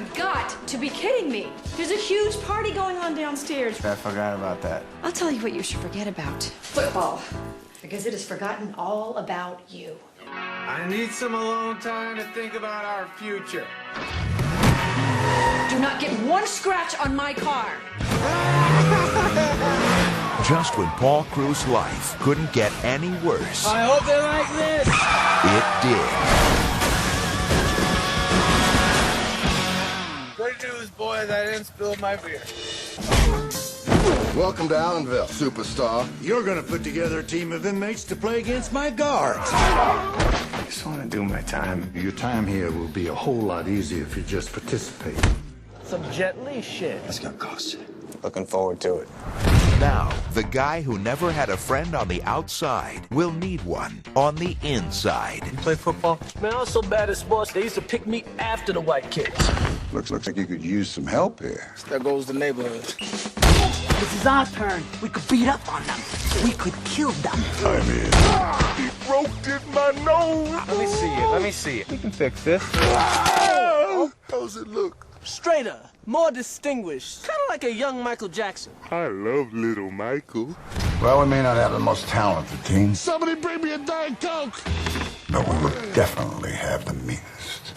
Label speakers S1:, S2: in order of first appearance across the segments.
S1: have got to be kidding me. There's a huge party going on downstairs.
S2: I forgot about that.
S1: I'll tell you what you should forget about. Football. Because it has forgotten all about you.
S2: I need some alone time to think about our future.
S1: Do not get one scratch on my car.
S3: Just when Paul Cruz's life couldn't get any worse,
S2: I hope they like this.
S3: it did.
S2: Good news, boys. I didn't spill my beer.
S4: Welcome to Allenville, superstar.
S5: You're gonna put together a team of inmates to play against my guards.
S2: I just want to do my time.
S5: Your time here will be a whole lot easier if you just participate.
S6: Some Jet Li shit.
S5: That's gonna cost you.
S2: Looking forward to it.
S3: Now, the guy who never had a friend on the outside will need one on the inside.
S2: You play football?
S6: Man, I was so bad at sports, they used to pick me after the white kids.
S4: Looks like you could use some help here.
S2: There goes the neighborhood.
S7: This is our turn. We could beat up on them. We could kill them.
S4: I'm in. He broke in my nose.
S2: Let me see it. Let me see it. We can fix this.
S4: How's it look?
S6: Straighter, more distinguished. Kind of like a young Michael Jackson.
S4: I love little Michael. Well, we may not have the most talented team. Somebody bring me a Diet Coke. But we will definitely have the meanest.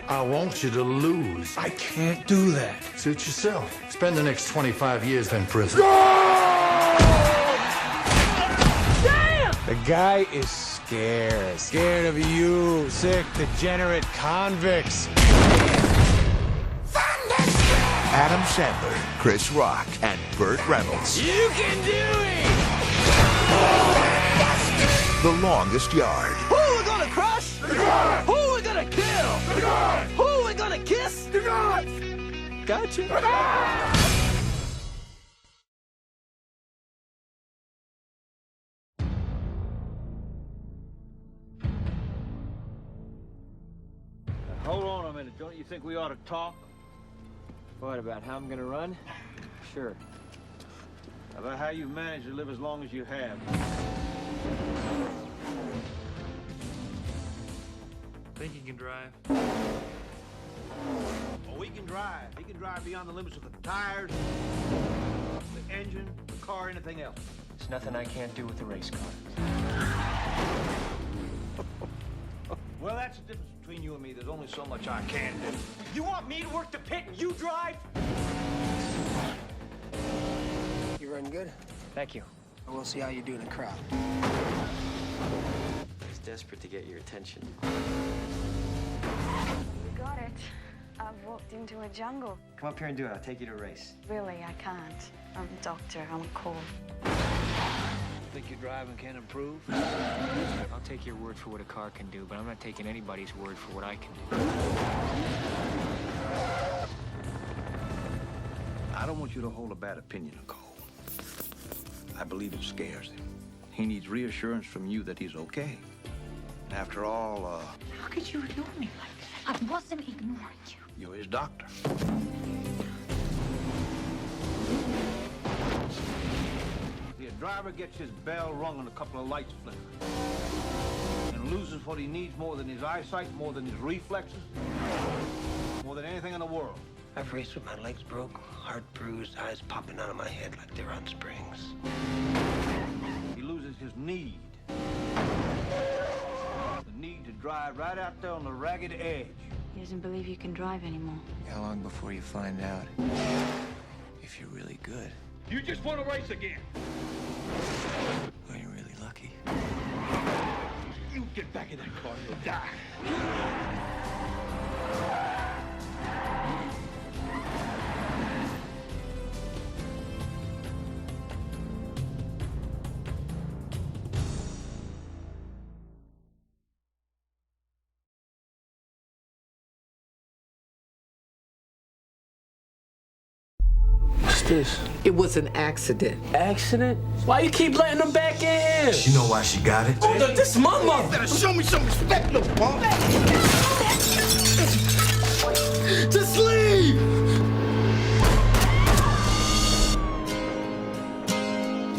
S5: I want you to lose.
S2: I can't do that.
S5: Suit yourself. Spend the next 25 years in prison.
S6: Damn!
S2: The guy is scared. Scared of you, sick, degenerate convicts.
S3: Adam Sandler, Chris Rock, and Burt Reynolds.
S6: You can do it!
S3: The Longest Yard.
S6: Who we gonna crush? Who we gonna kill? Who we gonna kiss? Gotcha.
S8: Hold on a minute. Don't you think we ought to talk?
S9: What, about how I'm gonna run? Sure.
S8: About how you've managed to live as long as you have.
S9: Think you can drive?
S8: Oh, he can drive. He can drive beyond the limits of the tires, the engine, the car, anything else.
S9: There's nothing I can't do with a race car.
S8: Well, that's the difference between you and me. There's only so much I can do. You want me to work the pit and you drive?
S7: You run good?
S9: Thank you.
S7: We'll see how you do in the crowd.
S9: I was desperate to get your attention.
S10: You got it. I've walked into a jungle.
S9: Come up here and do it. I'll take you to a race.
S10: Really, I can't. I'm a doctor. I'm a call.
S8: Think your driving can improve?
S9: I'll take your word for what a car can do, but I'm not taking anybody's word for what I can do.
S8: I don't want you to hold a bad opinion of Cole. I believe it scares him. He needs reassurance from you that he's okay. And after all,
S10: How could you ignore me like that? I wasn't ignoring you.
S8: you're his doctor. The driver gets his bell rung and a couple of lights flicker. And loses what he needs more than his eyesight, more than his reflexes, more than anything in the world.
S7: I've raced with my legs broke, heart bruised, eyes popping out of my head like they're on springs.
S8: He loses his need. The need to drive right out there on the ragged edge.
S10: He doesn't believe you can drive anymore.
S9: How long before you find out if you're really good?
S8: You just want to race again.
S9: Well, you're really lucky.
S8: You get back in that car, you'll die.
S6: This?
S7: It was an accident.
S6: Accident? Why you keep letting them back in?
S5: You know why she got it?
S6: Oh, this is my mother.
S4: Better show me some respect, little punk.
S6: Just leave!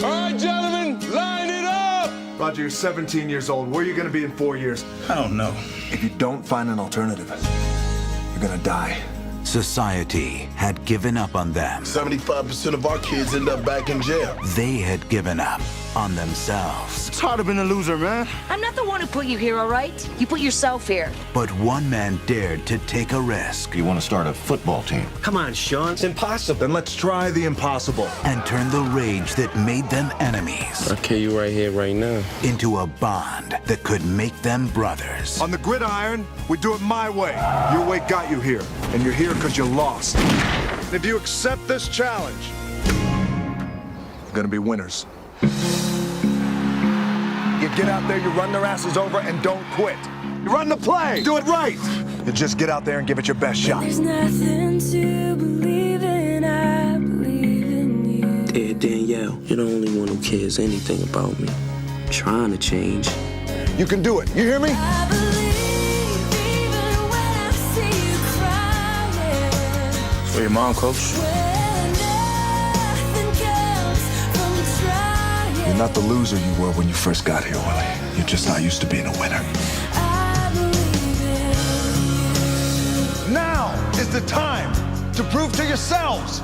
S2: All right, gentlemen, line it up!
S11: Roger, you're 17 years old. Where are you going to be in 4 years?
S5: I don't know.
S11: If you don't find an alternative, you're going to die.
S12: Society had given up on them.
S13: 75% of our kids end up back in jail.
S12: They had given up on themselves.
S5: It's hard to be a loser, man.
S14: I'm not the one who put you here, all right? You put yourself here.
S12: But one man dared to take a risk.
S5: You want to start a football team?
S7: Come on, Sean. It's impossible.
S11: Then let's try the impossible.
S12: And turn the rage that made them enemies.
S15: I'll kill you right here, right now.
S12: Into a bond that could make them brothers.
S11: On the gridiron, we do it my way. Your way got you here, and you're here because you lost. And if you accept this challenge, you're gonna be winners. You get out there, you run their asses over, and don't quit. You run the play. Do it right. You just get out there and give it your best shot.
S16: There's nothing to believe in. I believe in you.
S15: Hey, Danielle, you're the only one who cares anything about me. I'm trying to change.
S11: You can do it. You hear me?
S16: I believe even when I see you crying.
S5: For your mom, Coach.
S16: When nothing comes from trying.
S11: You're not the loser you were when you first got here, Willie. You're just not used to being a winner.
S16: I believe in you.
S11: Now is the time to prove to yourselves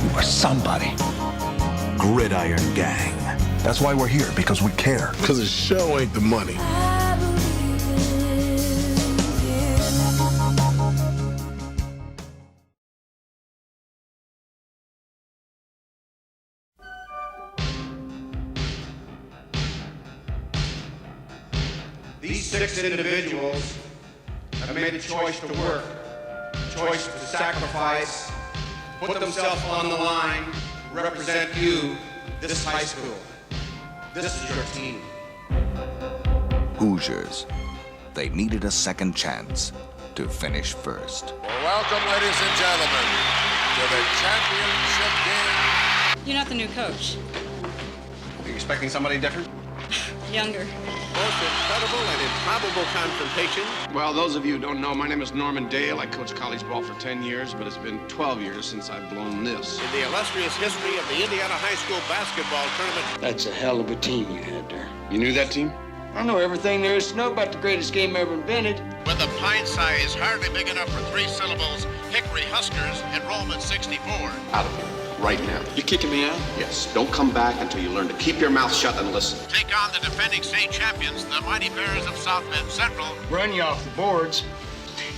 S11: you are somebody.
S12: Gridiron Gang.
S11: That's why we're here, because we care.
S13: Because the show ain't the money.
S16: I believe in you.
S17: These 6 individuals have made a choice to work, a choice to sacrifice, put themselves on the line, represent you, this high school. This is your team.
S18: Hoosiers. They needed a second chance to finish first.
S4: Well, welcome, ladies and gentlemen, to the championship game.
S19: You're not the new coach.
S17: Are you expecting somebody different?
S19: Younger.
S17: Most incredible and improbable confrontation. Well, those of you who don't know, my name is Norman Dale. I coached college ball for 10 years, but it's been 12 years since I've blown this. In the illustrious history of the Indiana High School basketball tournament.
S7: That's a hell of a team you had there.
S17: You knew that team?
S7: I know everything there is to know about the greatest game ever invented.
S17: With a pint size hardly big enough for 3 syllables, Hickory Huskers, enrollment 64. Out of here. Right now.
S7: You kicking me out?
S17: Yes. Don't come back until you learn to keep your mouth shut and listen. Take on the defending state champions, the Mighty Bears of South Bend Central.
S7: Run you off the boards.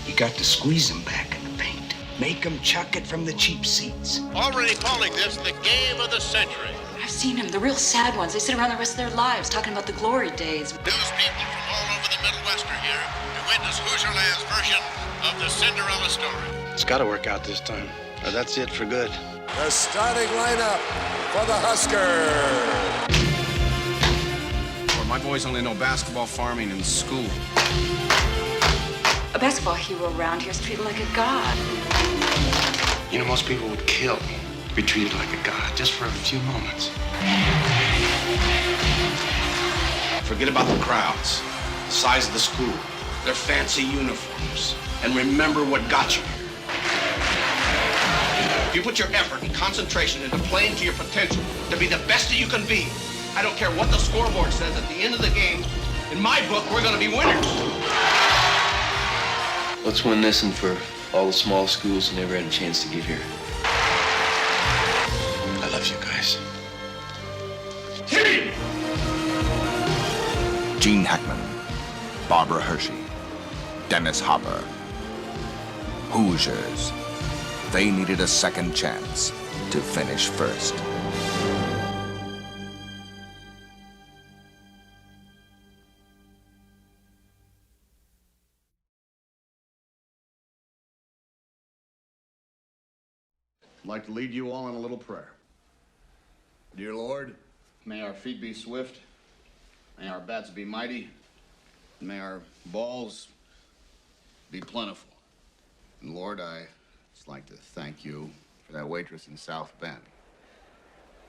S20: You got to squeeze them back in the paint. Make them chuck it from the cheap seats.
S17: Already calling this the game of the century.
S19: I've seen them, the real sad ones. They sit around the rest of their lives talking about the glory days.
S17: News people from all over the Midwest are here to witness Hoosierland's version of the Cinderella story.
S7: It's got to work out this time, or that's it for good.
S4: The starting lineup for the Huskers.
S17: Well, my boys only know basketball, farming, and school.
S19: A basketball hero around here is treated like a god.
S20: You know, most people would kill to be treated like a god just for a few moments.
S17: Forget about the crowds, the size of the school, their fancy uniforms, and remember what got you here. If you put your effort and concentration into playing to your potential, to be the best that you can be, I don't care what the scoreboard says at the end of the game, in my book, we're going to be winners.
S15: Let's win this and for all the small schools who never had a chance to get here. I love you guys.
S17: Team!
S18: Gene Hackman, Barbara Hershey, Dennis Hopper. Hoosiers. They needed a second chance to finish first.
S5: I'd like to lead you all in a little prayer. Dear Lord, may our feet be swift, may our bats be mighty, and may our balls be plentiful. And Lord, I'd just like to thank you for that waitress in South Bend.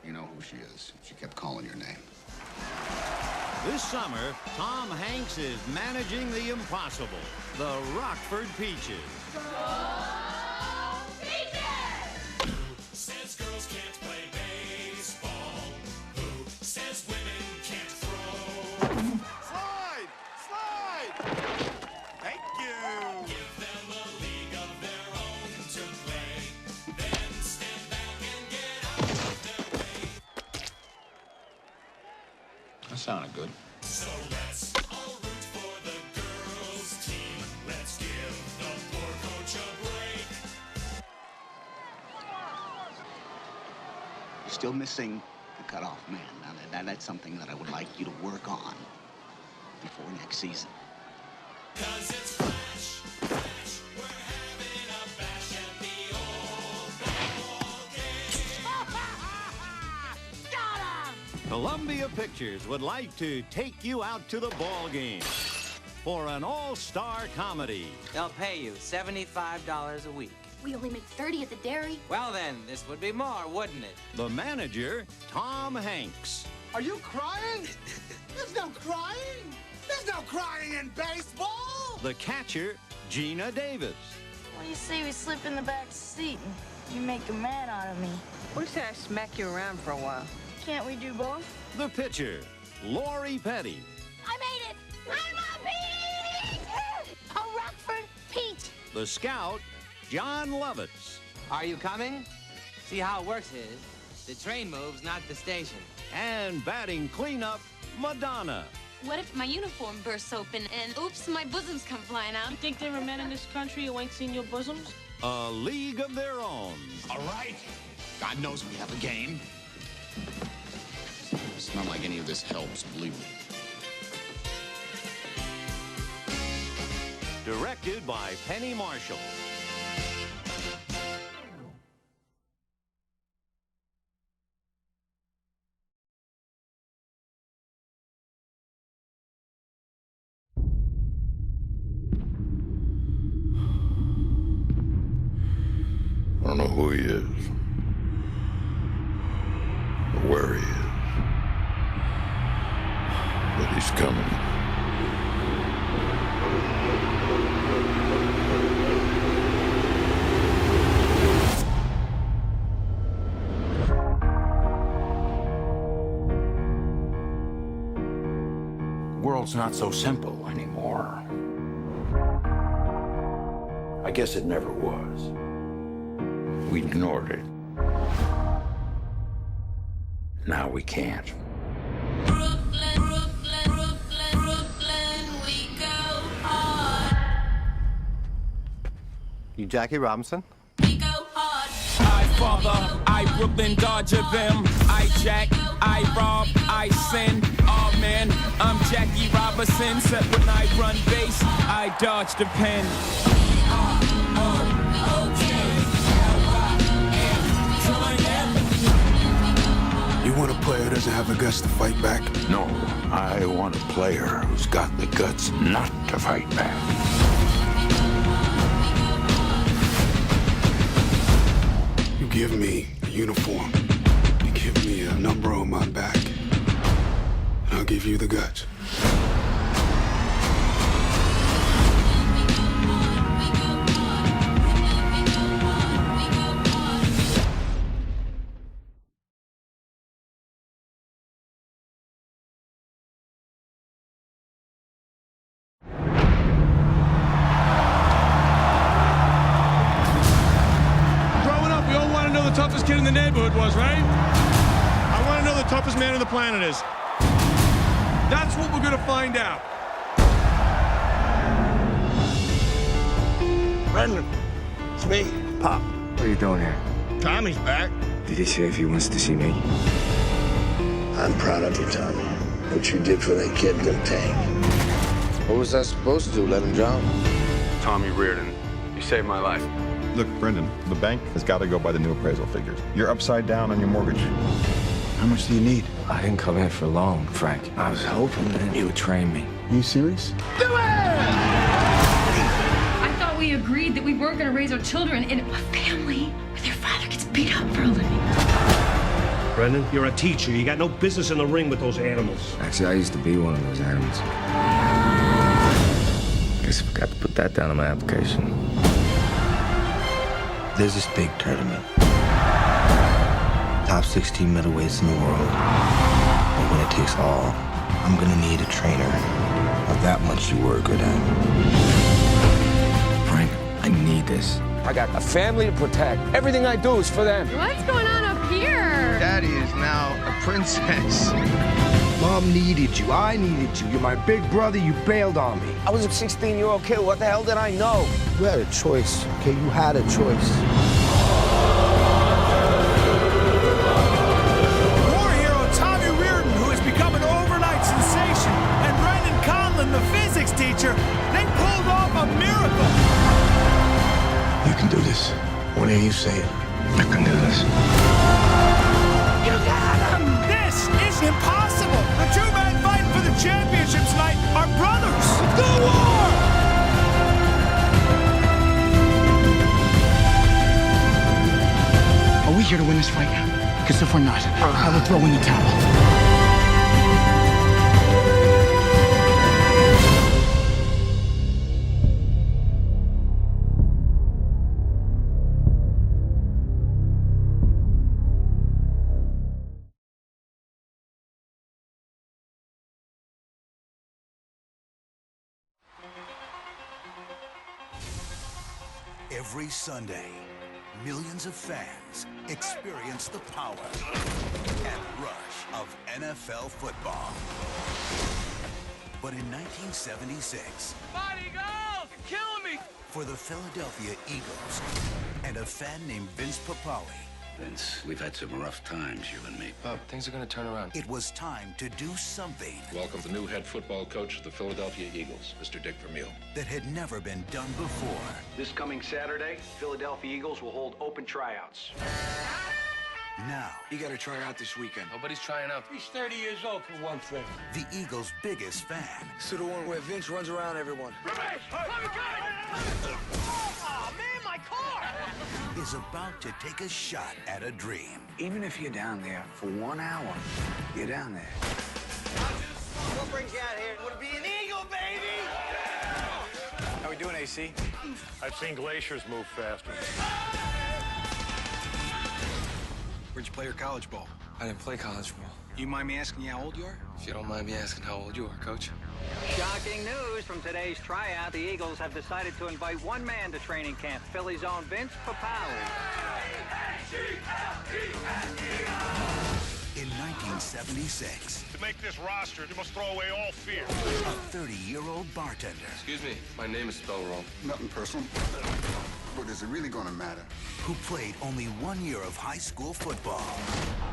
S5: You know who she is. She kept calling your name.
S21: This summer, Tom Hanks is managing the impossible, the Rockford Peaches.
S22: Says girls can't play baseball. Who says women can't throw? Slide! Slide! Thank you! Give them a league of their own.
S8: Sounded good.
S22: So let's all root for the girls' team. Let's give the poor coach a break.
S5: You're still missing the cutoff man. Now, that's something that I would like you to work on before next season.
S22: 'Cause it's Flash, Flash, we're having a bash at the old ball game.
S10: Got him!
S21: Columbia Pictures would like to take you out to the ball game for an all-star comedy.
S1: They'll pay you $75 a week.
S10: We only make 30 at the dairy.
S1: Well then, this would be more, wouldn't it?
S21: The manager, Tom Hanks.
S6: Are you crying? There's no crying. There's no crying in baseball.
S21: The catcher, Gina Davis.
S3: What do you say we slip in the back seat and you make a man out of me?
S23: What if I smack you around for a while?
S3: Can't we do both?
S21: The pitcher, Lori Petty.
S10: I made it! I'm a peach! A Rockford peach!
S21: The scout, John Lovitz.
S1: Are you coming? See how it works is, the train moves, not the station.
S21: And batting cleanup, Madonna.
S24: What if my uniform bursts open and oops, my bosoms come flying out?
S3: You think there are men in this country who ain't seen your bosoms?
S21: A league of their own.
S5: All right. God knows we have a game. It's not like any of this helps, believe me.
S21: Directed by Penny Marshall.
S4: I don't know who he is, or where he is, but he's coming.
S12: The world's not so simple anymore. I guess it never was. We ignored it. Now we can't.
S16: Brooklyn, Brooklyn, Brooklyn, Brooklyn, we go hard.
S25: You Jackie Robinson?
S16: We go hard.
S26: I father, I Brooklyn Dodger them. I jack, I rob, I sin. Oh man, I'm Jackie Robinson. Except when I run base, I dodge the pen.
S4: You want a player who doesn't have the guts to fight back? No, I want a player who's got the guts not to fight back. You give me a uniform, you give me a number on my back, and I'll give you the guts.
S27: Toughest kid in the neighborhood was, right? I want to know the toughest man on the planet is. That's what we're going to find out.
S28: Brendan, it's me, Pop.
S29: What are you doing here?
S28: Tommy's back.
S29: Did he say if he wants to see me?
S28: I'm proud of you, Tommy. What you did for that kid in the tank.
S29: What was I supposed to do, let him drown?
S30: Tommy Reardon, you saved my life.
S11: Look, Brendan, the bank has got to go by the new appraisal figures. You're upside down on your mortgage.
S29: How much do you need? I didn't come in for long, Frank. I was hoping that you would train me.
S11: Are you serious?
S28: Do it!
S24: I thought we agreed that we weren't going to raise our children in a family where their father gets beat up for a living.
S28: Brendan, you're a teacher. You got no business in the ring with those animals.
S29: Actually, I used to be one of those animals. Guess I forgot to put that down on my application. There's this big tournament. Top 16 middleweights in the world. And when it takes all, I'm gonna need a trainer of that much you were good at. Frank, I need this. I got a family to protect. Everything I do is for them.
S24: What's going on up here?
S29: Dad.
S2: Patty is now a princess.
S29: Mom needed you. I needed you. You're my big brother. You bailed on me.
S6: I was a 16-year-old kid. What the hell did I know?
S29: You had a choice, okay? You had a choice.
S7: War hero Tommy Reardon, who has become an overnight sensation, and Brendan Conlon, the physics teacher, they pulled off a miracle.
S28: You can do this. Whatever you say it, I can do this.
S7: You got him! This is impossible! The two men fighting for the championship tonight are brothers! Go war!
S9: Are we here to win this fight? Because if we're not, I will throw in the towel.
S13: Every Sunday, millions of fans experience the power and rush of NFL football. But in 1976,
S6: Body goals! You're killing me!
S13: for the Philadelphia Eagles and a fan named Vince Papale,
S12: Vince, we've had some rough times, you and me.
S14: Bob, things are going to turn around.
S13: it was time to do something
S15: Welcome the new head football coach of the Philadelphia Eagles, Mr. Dick Vermeil.
S13: that had never been done before.
S17: This coming Saturday, Philadelphia Eagles will hold open tryouts.
S13: Now,
S14: You got to try out this weekend. Nobody's trying out.
S17: He's 30 years old for one thing.
S13: the Eagles' biggest fan
S14: So the one where Vince runs around everyone.
S6: Oh, man, my car!
S13: is about to take a shot at a dream.
S14: Even if you're down there for 1 hour, you're down there.
S6: What brings you out here? Would it be an eagle, baby?
S17: How we doing, AC?
S30: I've seen glaciers move faster.
S14: Where'd you play your college ball? I didn't play college ball. You mind me asking you how old you are? If you don't mind me asking how old you are, Coach.
S17: Shocking news from today's tryout. The Eagles have decided to invite one man to training camp, Philly's own Vince Papale.
S13: In 1976,
S30: To make this roster, you must throw away all fear.
S13: a 30-year-old bartender
S14: Excuse me, my name is spelled wrong.
S4: Nothing personal. But is it really gonna matter?
S13: who played only 1 year of high school football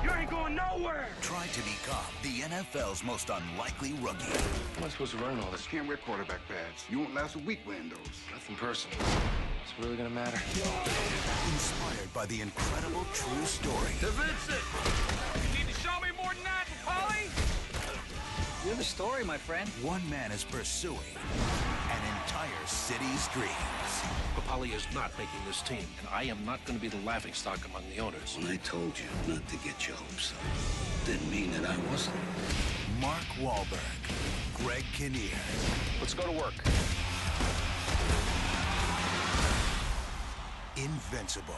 S6: You ain't going nowhere!
S13: tried to become the NFL's most unlikely rookie.
S14: How am I supposed to run all this?
S4: Can't wear quarterback pads. You won't last a week wearing those.
S14: Nothing personal. It's really gonna matter.
S13: Inspired by the incredible true story
S6: Vincent! You need to show me more than that, Polly?
S17: You have a story, my friend.
S13: one man is pursuing an entire city's dreams.
S30: Papale is not making this team, and I am not going to be the laughingstock among the owners.
S12: When I told you not to get your hopes up, didn't mean that I wasn't.
S13: Mark Wahlberg, Greg Kinnear,
S30: Let's go to work.
S13: Invincible.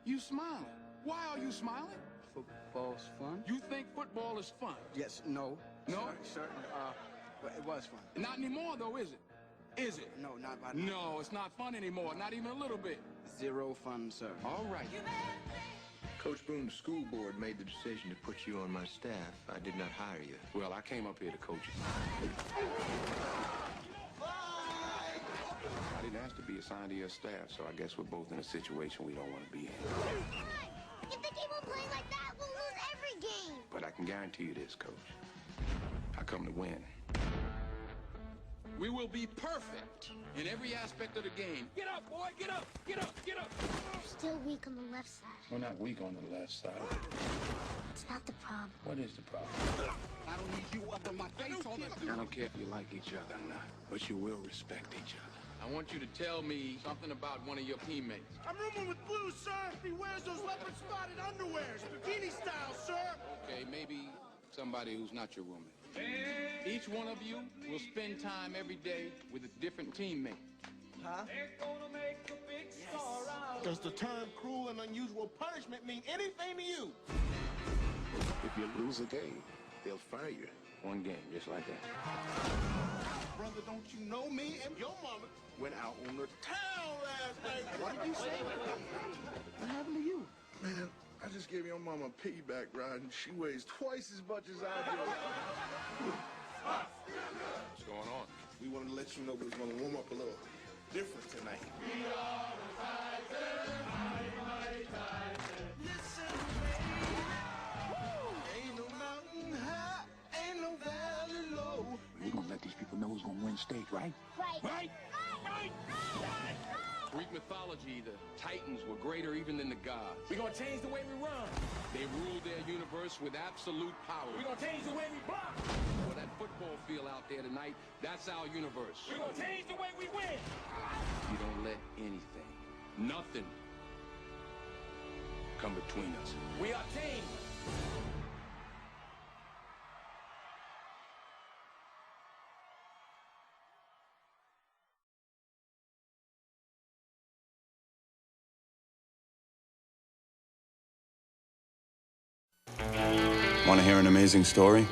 S19: You smiling. Why are you smiling?
S29: Football's fun?
S19: You think football is fun?
S29: Yes, no.
S19: No?
S29: Certainly. But it was fun.
S19: Not anymore, though, is it? Is it?
S29: No, not by
S19: No, it's not fun anymore. Not even a little bit.
S29: Zero fun, sir.
S19: All right.
S30: Coach Boone, the school board made the decision to put you on my staff. I did not hire you.
S19: Well, I came up here to coach you. I didn't ask to be assigned to your staff, so I guess we're both in a situation we don't want to be in.
S10: If they keep on playing like that, we'll lose every game.
S19: But I can guarantee you this, Coach. I come to win. We will be perfect in every aspect of the game. Get up, boy! Get up! Get up! Get up!
S10: We're still weak on the left side.
S19: We're not weak on the left side.
S10: It's not the problem.
S19: What is the problem? I don't need you up in my face all the time. I don't care if you like each other or not, but you will respect each other. I want you to tell me something about one of your teammates.
S20: I'm rooming with Blue, sir. He wears those leopard-spotted underwears, bikini style, sir.
S19: Okay, maybe somebody who's not your roommate. Each one of you will spend time every day with a different teammate.
S20: Huh? Yes. Does the term cruel and unusual punishment mean anything to you? If you lose a game, they'll fire you.
S19: One game, just like that.
S20: Brother, don't you know me and your mama went out on the town last night. What did you say? What happened to you?
S30: Man, I just gave your mama a piggyback ride, and she weighs twice as much as I do.
S19: What's going on?
S20: We wanted to let you know we was going to warm up a little different tonight. Listen to me. Ain't no mountain high, ain't no valley low.
S19: We're gonna let these people know who's gonna win state, right?
S10: Right.
S19: Greek mythology, the Titans were greater even than the gods. We're gonna change the way we run. They ruled their universe with absolute power. We're gonna change the way we block. Well, that football field out there tonight, that's our universe. We're gonna change the way we win. You don't let anything, nothing, come between us. We are team.
S1: Want to hear an amazing story?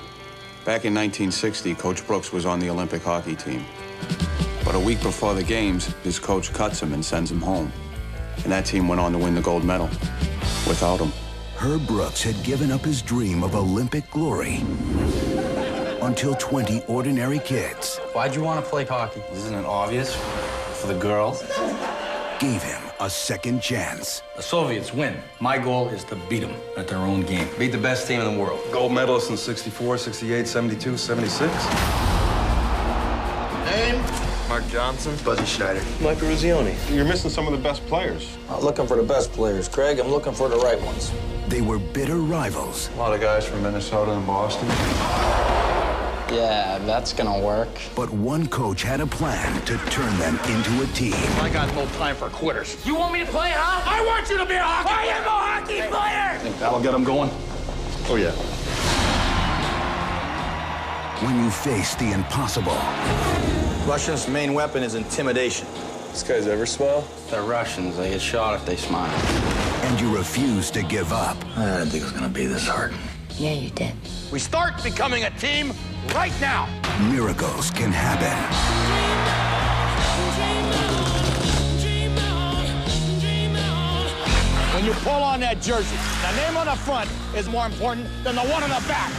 S1: Back in 1960, Coach Brooks was on the Olympic hockey team. But a week before the games, his coach cuts him and sends him home. And that team went on to win the gold medal without him.
S3: Herb Brooks had given up his dream of Olympic glory until 20 ordinary kids.
S9: Why'd you want to play hockey? Isn't it obvious? For the girls?
S3: Gave him a second chance.
S9: The Soviets win. My goal is to beat them at their own game.
S1: Beat the best team in the world. Gold medalists in 64, 68, 72, 76.
S30: Name?
S1: Mark Johnson.
S30: Buzzy Schneider.
S1: Michael Ruzioni. You're missing some of the best players.
S9: I'm not looking for the best players, Craig. I'm looking for the right ones.
S3: They were bitter rivals.
S1: A lot of guys from Minnesota and Boston.
S9: Yeah, that's gonna work.
S3: But one coach had a plan to turn them into a team.
S9: I got no time for quitters.
S6: You want me to play, huh? I want you to be a hockey player. I am a hockey player.
S9: Think that'll get them going?
S1: Oh, yeah.
S3: When you face the impossible.
S9: Russians' main weapon is intimidation.
S1: This guy's ever smile?
S9: They're Russians. They get shot if they smile.
S3: And you refuse to give up.
S9: I didn't think it was gonna be this hard.
S10: Yeah, you did.
S6: We start becoming a team right now.
S3: Miracles can happen.
S6: When you pull on that jersey, the name on the front is more important than the one on the back.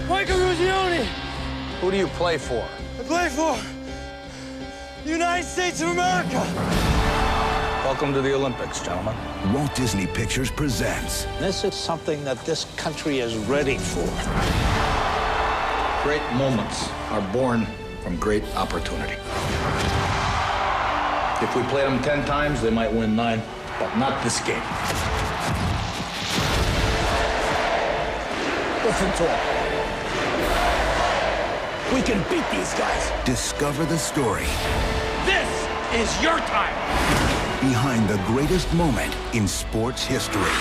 S6: Michael Ruzioni.
S9: Who do you play for?
S6: I play for the United States of America.
S9: Welcome to the Olympics, gentlemen.
S3: Walt Disney Pictures presents.
S5: This is something that this country is ready for.
S9: Great moments are born from great opportunity. If we played them 10 times, they might win 9, but not this game.
S6: Listen to him. We can beat these guys.
S3: Discover the story.
S6: This is your time.
S3: Behind the greatest moment in sports history.